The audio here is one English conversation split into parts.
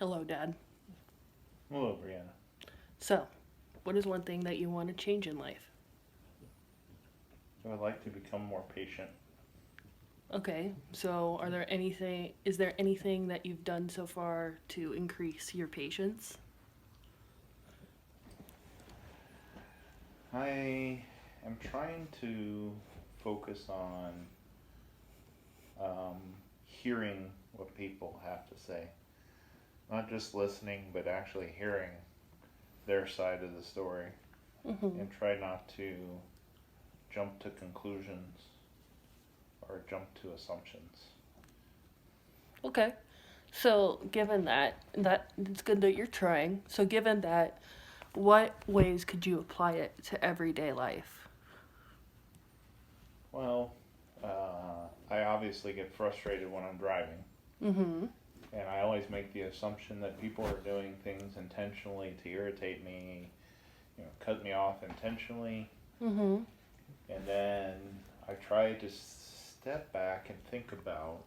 Hello, Dad. Hello, Brianna. So, what is one thing that you want to change in life? So I'd like to become more patient. Okay, so is there anything that you've done so far to increase your patience? I am trying to focus on hearing what people have to say. Not just listening, but actually hearing their side of the story. Mm-hmm. And try not to jump to conclusions or jump to assumptions. Okay. So, given that it's good that you're trying. So, given that, what ways could you apply it to everyday life? Well, I obviously get frustrated when I'm driving. Mm-hmm. And I always make the assumption that people are doing things intentionally to irritate me, cut me off intentionally. Mm-hmm. And then I try to step back and think about,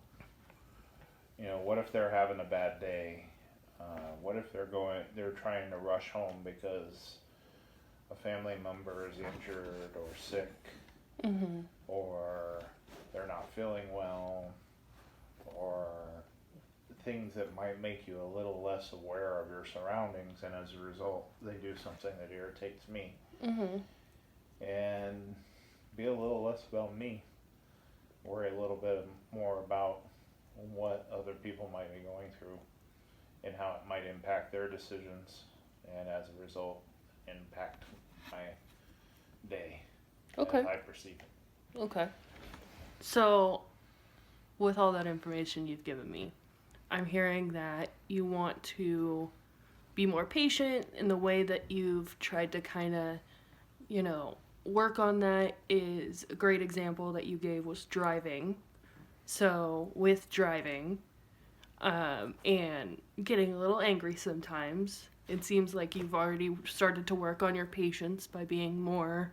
what if they're having a bad day? What if they're trying to rush home because a family member is injured or sick, Mm-hmm. or they're not feeling well, or things that might make you a little less aware of your surroundings, and as a result, they do something that irritates me. Mm-hmm. And be a little less about me, worry a little bit more about what other people might be going through and how it might impact their decisions, and as a result, impact my day as Okay. I perceive it. Okay. So, with all that information you've given me, I'm hearing that you want to be more patient in the way that you've tried to kind of, work on that is a great example that you gave was driving. So, with driving and getting a little angry sometimes, it seems like you've already started to work on your patience by being more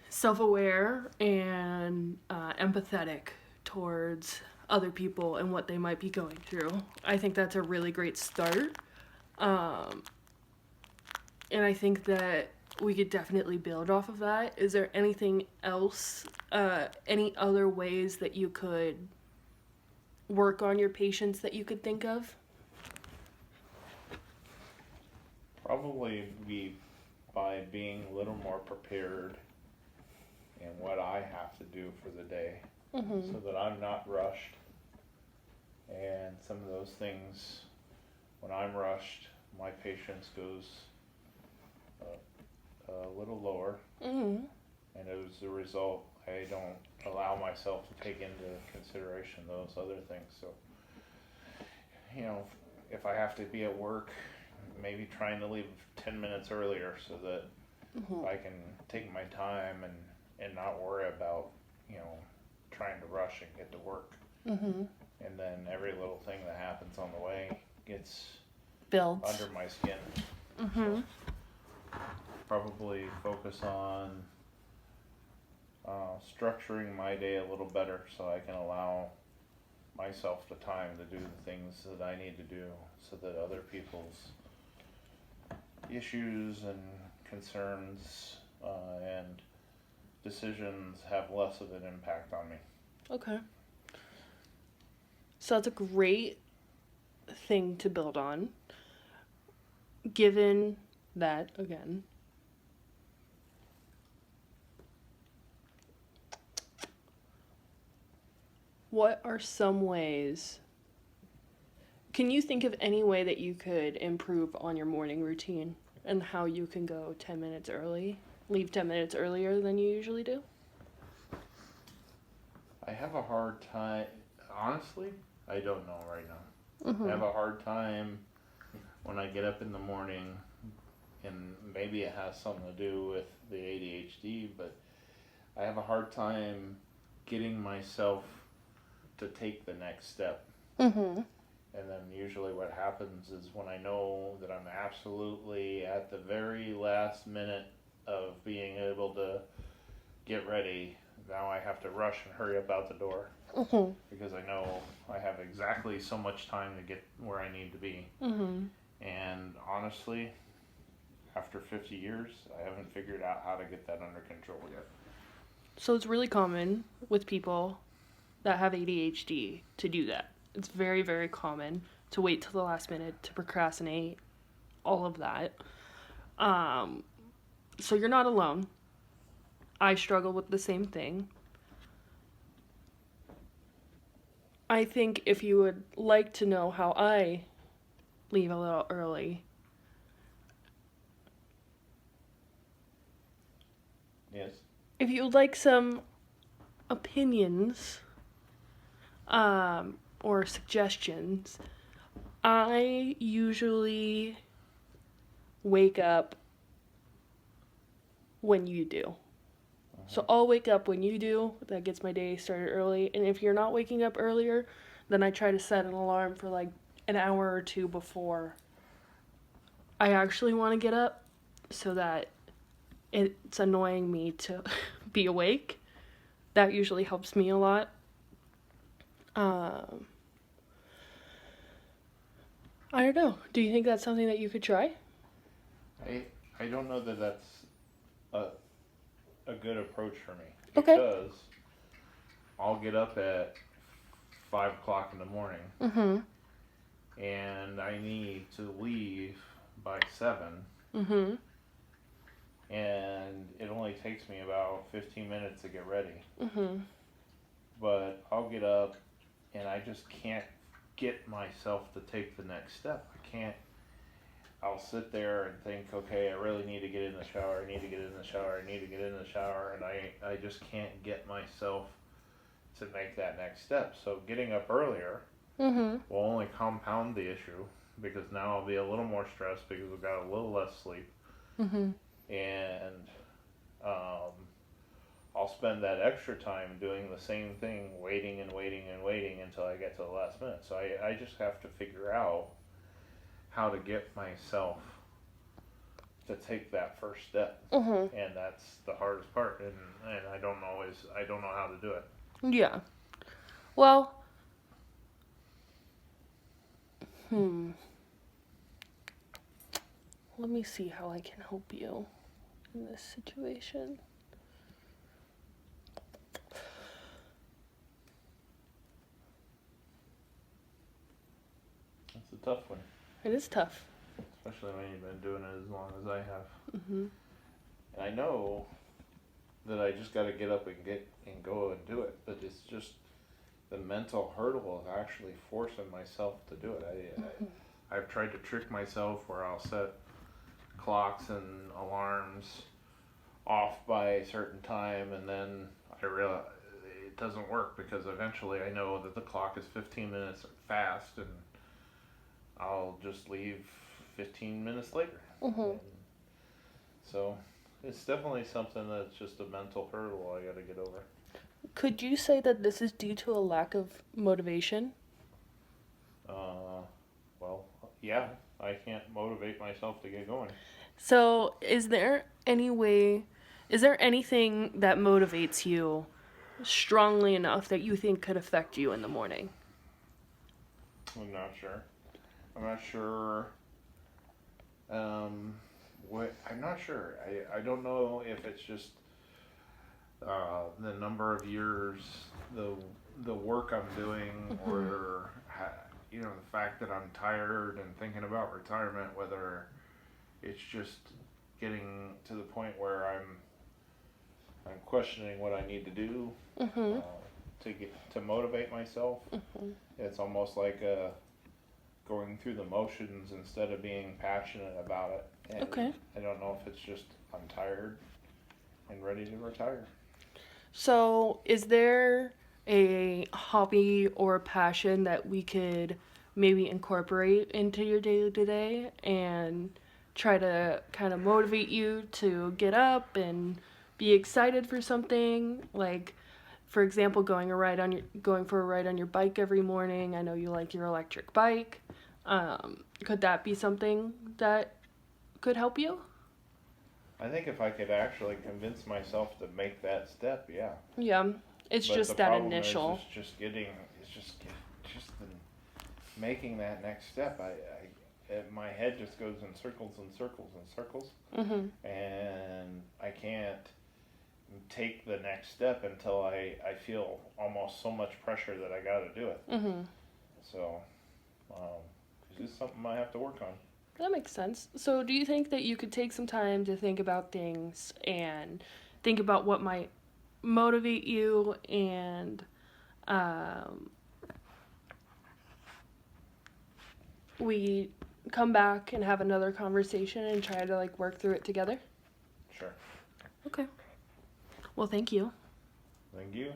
self aware and empathetic towards other people and what they might be going through. I think that's a really great start. Um, and I think that we could definitely build off of that. Is there anything else, any other ways that you could work on your patience that you could think of? Probably be by being a little more prepared in what I have to do for the day, Mm-hmm. so that I'm not rushed. And some of those things, when I'm rushed, my patience goes a little lower, Mm-hmm. and as a result, I don't allow myself to take into consideration those other things. So, you know, if I have to be at work, maybe trying to leave 10 minutes earlier so that Mm-hmm. I can take my time and not worry about, trying to rush and get to work. Mm-hmm. And then every little thing that happens on the way gets Builds. under my skin. Mm-hmm. So probably focus on structuring my day a little better so I can allow myself the time to do the things that I need to do, so that other people's issues and concerns and decisions have less of an impact on me. Okay. So that's a great thing to build on. Given that, again, what are some ways? Can you think of any way that you could improve on your morning routine and how you can go 10 minutes early? Leave 10 minutes earlier than you usually do? I have a hard time, honestly, I don't know right now. I Mm-hmm. have a hard time when I get up in the morning, and maybe it has something to do with the ADHD, but I have a hard time getting myself to take the next step. Mm-hmm. And then usually what happens is when I know that I'm absolutely at the very last minute of being able to get ready, now I have to rush and hurry up out the door Mhm. because I know I have exactly so much time to get where I need to be. Mhm. And honestly, after 50 years, I haven't figured out how to get that under control yet. So it's really common with people that have ADHD to do that. It's very, very common to wait till the last minute, to procrastinate, all of that. So you're not alone. I struggle with the same thing. I think if you would like to know how I leave a little early, Yes. if you would like some opinions or suggestions, I usually wake up when you do. So I'll wake up when you do. That gets my day started early. And if you're not waking up earlier, then I try to set an alarm for like an hour or two before I actually want to get up so that it's annoying me to be awake. That usually helps me a lot. I don't know. Do you think that's something that you could try? I don't know that that's a, a good approach for me. Okay. Because I'll get up at 5 o'clock in the morning Mm-hmm. and I need to leave by 7. Mm-hmm. And it only takes me about 15 minutes to get ready. Mm-hmm. But I'll get up and I just can't get myself to take the next step. I can't. I'll sit there and think, okay, I really need to get in the shower. I need to get in the shower. I need to get in the shower. And I just can't get myself to make that next step. So getting up earlier Mm-hmm. will only compound the issue because now I'll be a little more stressed because I've got a little less sleep. Mm-hmm. And I'll spend that extra time doing the same thing, waiting and waiting and waiting until I get to the last minute. So I just have to figure out how to get myself to take that first step. Mm-hmm. And that's the hardest part. And I don't know how to do it. Yeah. Well, let me see how I can help you in this situation. It's a tough one. It is tough. Especially when you've been doing it as long as I have. Mm-hmm. And I know that I just got to get up and go and do it. But it's just the mental hurdle of actually forcing myself to do it. I've tried to trick myself where I'll set clocks and alarms off by a certain time, and then I realize it doesn't work because eventually I know that the clock is 15 minutes fast, and I'll just leave 15 minutes later. Mm-hmm. So it's definitely something that's just a mental hurdle I got to get over. Could you say that this is due to a lack of motivation? Well, yeah, I can't motivate myself to get going. So, is there anything that motivates you strongly enough that you think could affect you in the morning? I'm not sure. I'm not sure. I don't know if it's just the number of years, the work I'm doing, or the fact that I'm tired and thinking about retirement. Whether it's just getting to the point where I'm questioning what I need to do Mm-hmm. to motivate myself. Mm-hmm. It's almost like going through the motions instead of being passionate about it. And Okay. I don't know if it's just I'm tired and ready to retire. So, is there a hobby or a passion that we could maybe incorporate into your day to day and try to kind of motivate you to get up and be excited for something? Like, for example, going for a ride on your bike every morning. I know you like your electric bike. Could that be something that could help you? I think if I could actually convince myself to make that step, yeah. Yeah. It's But just the that problem initial. is just getting, just the, making that next step. My head just goes in circles and circles and circles, Mhm. and I can't take the next step until I feel almost so much pressure that I got to do it. Mhm. So, it's just something I have to work on. That makes sense. So, do you think that you could take some time to think about things and think about what might motivate you and um, we come back and have another conversation and try to like work through it together? Sure. Okay. Well, thank you. Thank you.